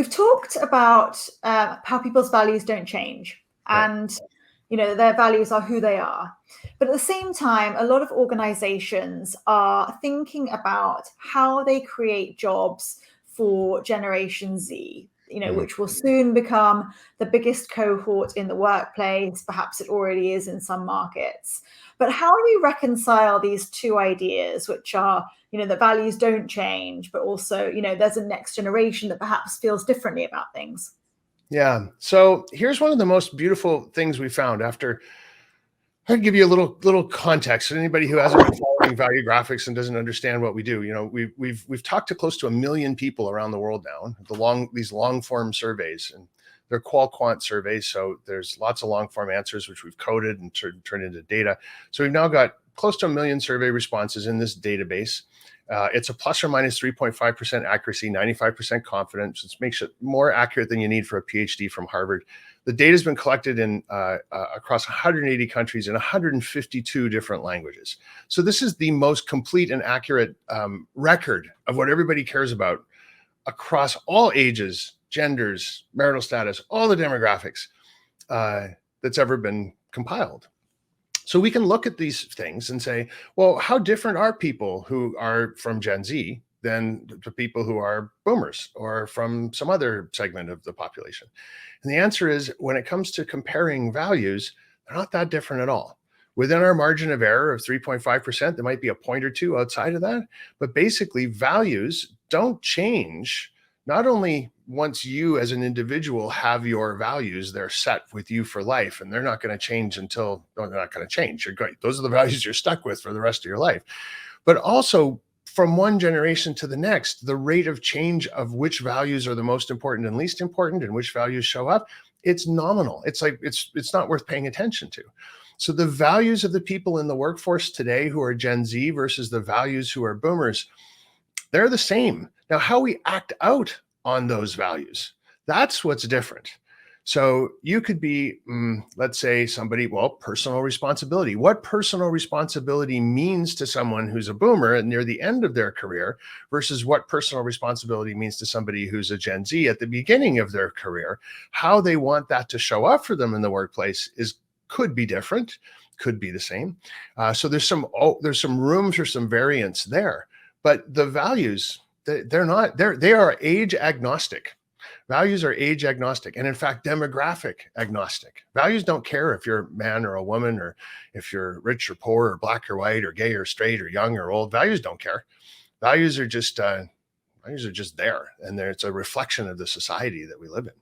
we've talked about how people's values don't change, and their values are who they are. But at the same time, a lot of organizations are thinking about how they create jobs for Generation Z, which will soon become the biggest cohort in the workplace. Perhaps it already is in some markets. But how do you reconcile these two ideas, which are, that values don't change, but also, there's a next generation that perhaps feels differently about things? Yeah. So here's one of the most beautiful things we found after. I'll give you a little context. Anybody who hasn't been following Valuegraphics and doesn't understand what we do, we've talked to close to 1 million people around the world now. These long form surveys, and they're qual-quant surveys, so there's lots of long form answers which we've coded and turned into data. So we've now got close to 1 million survey responses in this database. It's a plus or minus 3.5% accuracy, 95% confidence, which makes it more accurate than you need for a PhD from Harvard. The data has been collected in across 180 countries in 152 different languages. So this is the most complete and accurate record of what everybody cares about across all ages, genders, marital status, all the demographics that's ever been compiled. So we can look at these things and say, well, how different are people who are from Gen Z than the people who are boomers or from some other segment of the population? And the answer is, when it comes to comparing values, they're not that different at all. Within our margin of error of 3.5%, there might be a point or two outside of that. But basically, values don't change. Not only once you as an individual have your values, they're set with you for life, and they're not going to change until they're not going to change. You're great. Those are the values you're stuck with for the rest of your life. But also, from one generation to the next, the rate of change of which values are the most important and least important and which values show up, it's nominal. It's like it's not worth paying attention to. So the values of the people in the workforce today who are Gen Z versus the values who are boomers, they're the same. Now, how we act out on those values, that's what's different. So you could be, let's say somebody, personal responsibility. What personal responsibility means to someone who's a boomer and near the end of their career versus what personal responsibility means to somebody who's a Gen Z at the beginning of their career. How they want that to show up for them in the workplace could be different, could be the same. So there's some room for some variance there. But the values, they are age agnostic. Values are age agnostic, and in fact, demographic agnostic. Values don't care if you're a man or a woman, or if you're rich or poor, or black or white, or gay or straight, or young or old. Values don't care. Values are just there, and it's a reflection of the society that we live in.